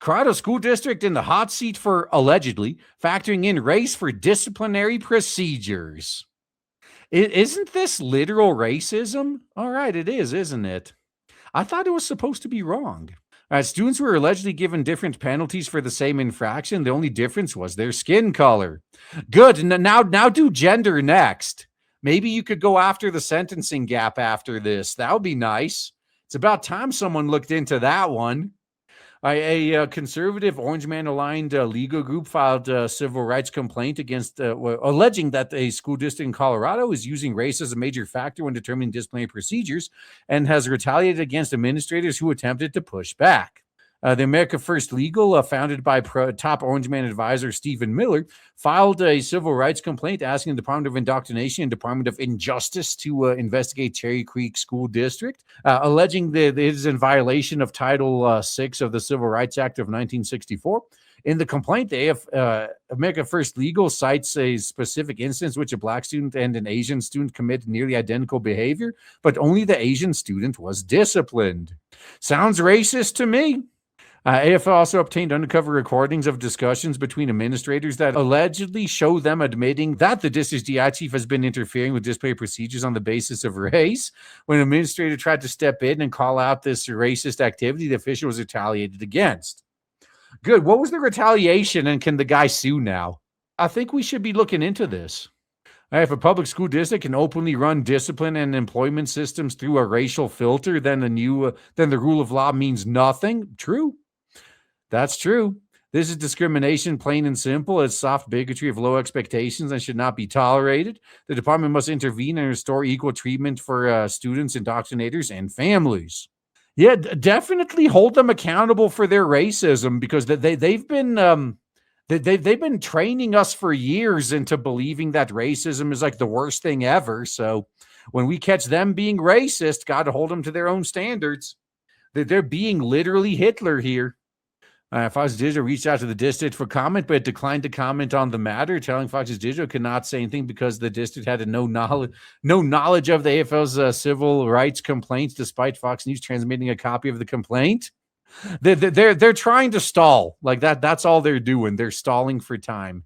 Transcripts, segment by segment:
Colorado School District in the hot seat for allegedly factoring in race for disciplinary procedures. Isn't this literal racism? All right, it is, isn't it? I thought it was supposed to be wrong. Students were allegedly given different penalties for the same infraction. The only difference was their skin color. Good. Now do gender next. Maybe you could go after the sentencing gap after this. That would be nice. It's about time someone looked into that one. A conservative Orange Man-aligned legal group filed a civil rights complaint against, alleging that a school district in Colorado is using race as a major factor when determining disciplinary procedures and has retaliated against administrators who attempted to push back. The America First Legal, founded by top Orange Man advisor Stephen Miller, filed a civil rights complaint asking the Department of Indoctrination and Department of Injustice to investigate Cherry Creek School District, alleging that it is in violation of Title VI of the Civil Rights Act of 1964. In the complaint, the America First Legal cites a specific instance which a black student and an Asian student committed nearly identical behavior, but only the Asian student was disciplined. Sounds racist to me. AFL also obtained undercover recordings of discussions between administrators that allegedly show them admitting that the district's DI chief has been interfering with disciplinary procedures on the basis of race. When an administrator tried to step in and call out this racist activity, the official was retaliated against. Good. What was the retaliation, and can the guy sue now? I think we should be looking into this. If a public school district can openly run discipline and employment systems through a racial filter, then the rule of law means nothing. True. That's true. This is discrimination, plain and simple. It's soft bigotry of low expectations and should not be tolerated. The department must intervene and restore equal treatment for students, indoctrinators, and families. Yeah, definitely hold them accountable for their racism, because they've been training us for years into believing that racism is like the worst thing ever. So when we catch them being racist, got to hold them to their own standards. They're being literally Hitler here. Fox Digital reached out to the district for comment, but declined to comment on the matter, telling Fox Digital could not say anything because the district had no knowledge of the AFL's civil rights complaints, despite Fox News transmitting a copy of the complaint. They're trying to stall like that. That's all they're doing. They're stalling for time.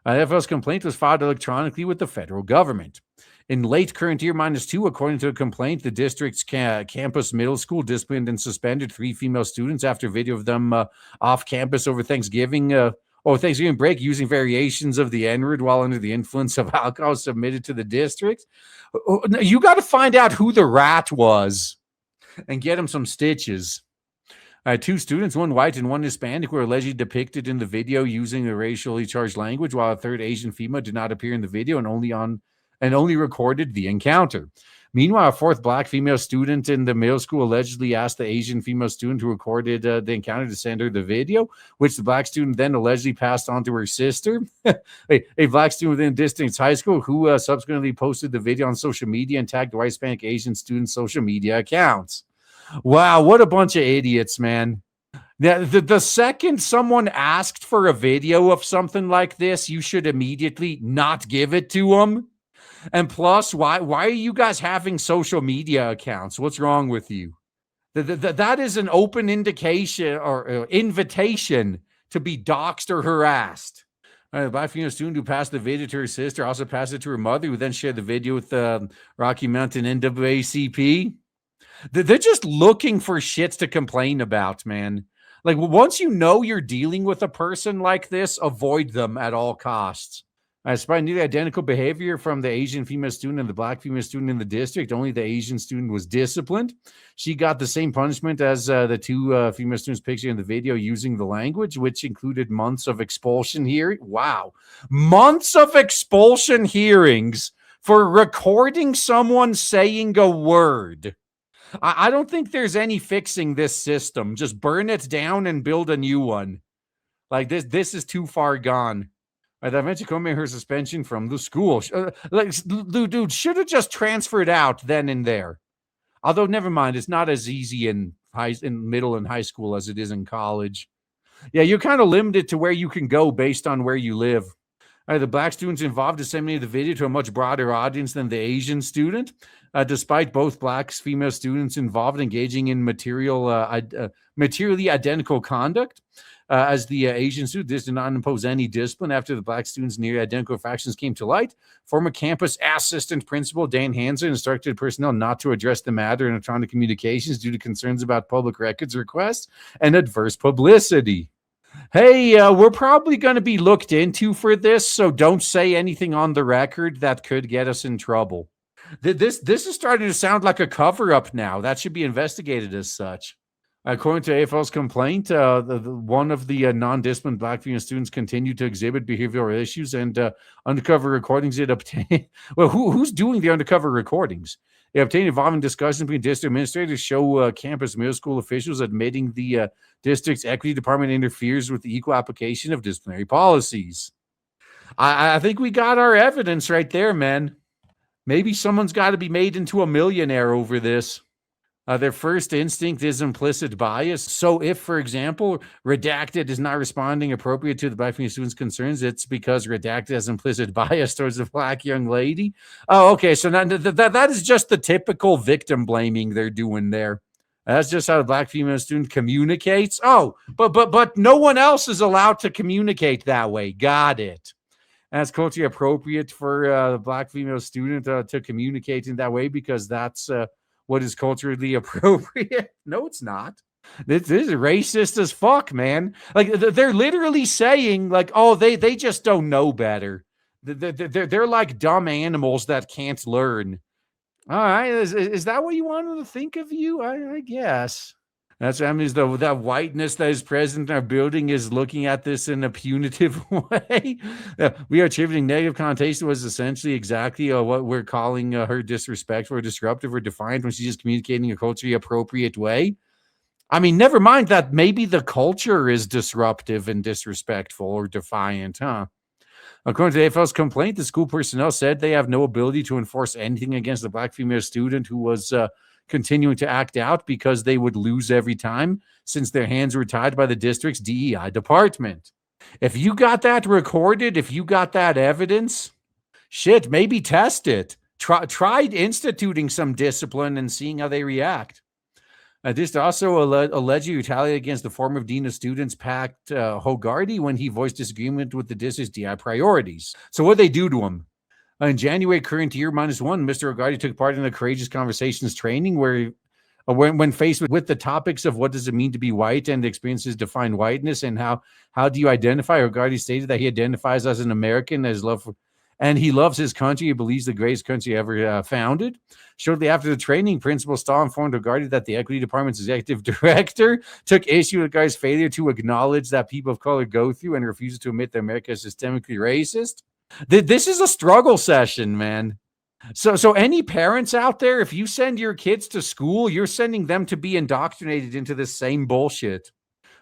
The AFL's complaint was filed electronically with the federal government. In late current year -2, according to a complaint, the district's campus middle school disciplined and suspended 3 female students after video of them off campus over Thanksgiving break using variations of the N-word while under the influence of alcohol submitted to the district. You got to find out who the rat was and get him some stitches. 2 students, one white and one Hispanic, were allegedly depicted in the video using a racially charged language, while a third Asian female did not appear in the video and only recorded the encounter. Meanwhile, a 4th black female student in the middle school allegedly asked the Asian female student who recorded the encounter to send her the video, which the black student then allegedly passed on to her sister. a black student within district's high school who subsequently posted the video on social media and tagged white Hispanic Asian students' social media accounts. Wow, what a bunch of idiots, man. The second someone asked for a video of something like this, you should immediately not give it to them. And plus, why are you guys having social media accounts? What's wrong with you? That is an open indication or invitation to be doxxed or harassed. The black female student who passed the video to her sister also passed it to her mother, who then shared the video with Rocky Mountain NAACP. They're just looking for shits to complain about, man. Like, once you know you're dealing with a person like this, avoid them at all costs. Despite nearly identical behavior from the Asian female student and the black female student in the district, only the Asian student was disciplined. She got the same punishment as the 2 female students pictured in the video using the language, which included months of expulsion hearing. Wow. Months of expulsion hearings for recording someone saying a word. I don't think there's any fixing this system. Just burn it down and build a new one. Like, this is too far gone. That eventually coming her suspension from the school. Dude, should have just transferred out then and there. Although, never mind, it's not as easy in middle and high school as it is in college. Yeah, you're kind of limited to where you can go based on where you live. The black students involved disseminated the video to a much broader audience than the Asian student, despite both black female students involved engaging in materially identical conduct. As the Asian student, this did not impose any discipline after the black students' nearly identical infractions came to light. Former campus assistant principal Dan Hansen instructed personnel not to address the matter in electronic communications due to concerns about public records requests and adverse publicity. Hey, we're probably going to be looked into for this, so don't say anything on the record that could get us in trouble. This is starting to sound like a cover-up now. That should be investigated as such. According to AFL's complaint, one of the non-disciplined black female students continued to exhibit behavioral issues, and undercover recordings it obtained. Well, who's doing the undercover recordings? They obtained involving discussions between district administrators show campus middle school officials admitting the district's equity department interferes with the equal application of disciplinary policies. I think we got our evidence right there, man. Maybe someone's got to be made into a millionaire over this. Their first instinct is implicit bias. So if, for example, Redacted is not responding appropriate to the black female students' concerns, it's because Redacted has implicit bias towards the black young lady. Oh, okay. So that is just the typical victim blaming they're doing there. That's just how the black female student communicates. Oh, but no one else is allowed to communicate that way. Got it. And it's culturally appropriate for the black female student to communicate in that way because that's what is culturally appropriate. No, it's not. This is racist as fuck, man. Like they're literally saying, like, oh, they just don't know better. They're like dumb animals that can't learn. All right, is that what you wanted to think of you? I guess. That's what I mean, that whiteness that is present in our building is looking at this in a punitive way. We are attributing negative connotation was essentially exactly what we're calling her disrespectful or disruptive or defiant when she's just communicating a culturally appropriate way. I mean, never mind that maybe the culture is disruptive and disrespectful or defiant, huh? According to the AFL's complaint, the school personnel said they have no ability to enforce anything against the black female student who was continuing to act out because they would lose every time since their hands were tied by the district's DEI department. If you got that recorded, if you got that evidence, shit, maybe test it. Try instituting some discipline and seeing how they react. This also allegedly retaliated against the former dean of students, Pat Hogarty, when he voiced disagreement with the district's DI priorities. So what they do to him? In January current year -1, Mr. Hogarty took part in a courageous conversations training where when faced with the topics of what does it mean to be white and experiences define whiteness and how do you identify, Hogarty stated that he identifies as an American, and he loves his country. He believes the greatest country ever founded. Shortly after the training, Principal Stahl informed Hogarty that the Equity Department's executive director took issue with Hogarty's failure to acknowledge that people of color go through and refuses to admit that America is systemically racist. This is a struggle session, man. So any parents out there, if you send your kids to school, you're sending them to be indoctrinated into this same bullshit.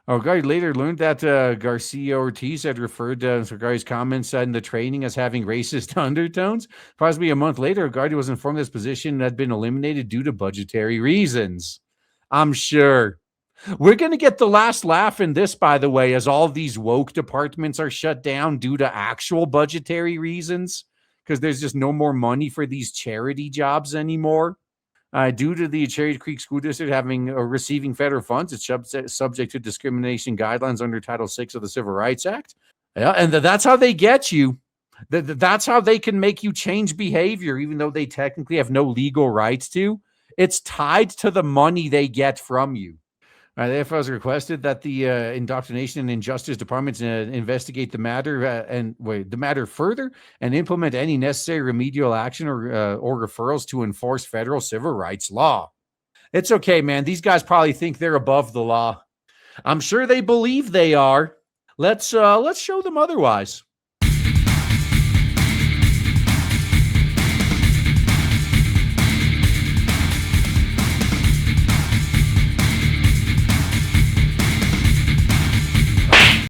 Hogarty later learned that Garcia Ortiz had referred to Hogarty's comments in the training as having racist undertones. Possibly a month later, Hogarty was informed this position had been eliminated due to budgetary reasons. I'm sure. We're going to get the last laugh in this, by the way, as all these woke departments are shut down due to actual budgetary reasons, because there's just no more money for these charity jobs anymore. Due to the Cherry Creek School District having receiving federal funds, it's subject to discrimination guidelines under Title VI of the Civil Rights Act. Yeah, and that's how they get you. That's how they can make you change behavior, even though they technically have no legal rights to. It's tied to the money they get from you. The AFL has requested that the Indoctrination and Injustice Departments investigate the matter further and implement any necessary remedial action or referrals to enforce federal civil rights law. It's okay, man. These guys probably think they're above the law. I'm sure they believe they are. Let's show them otherwise.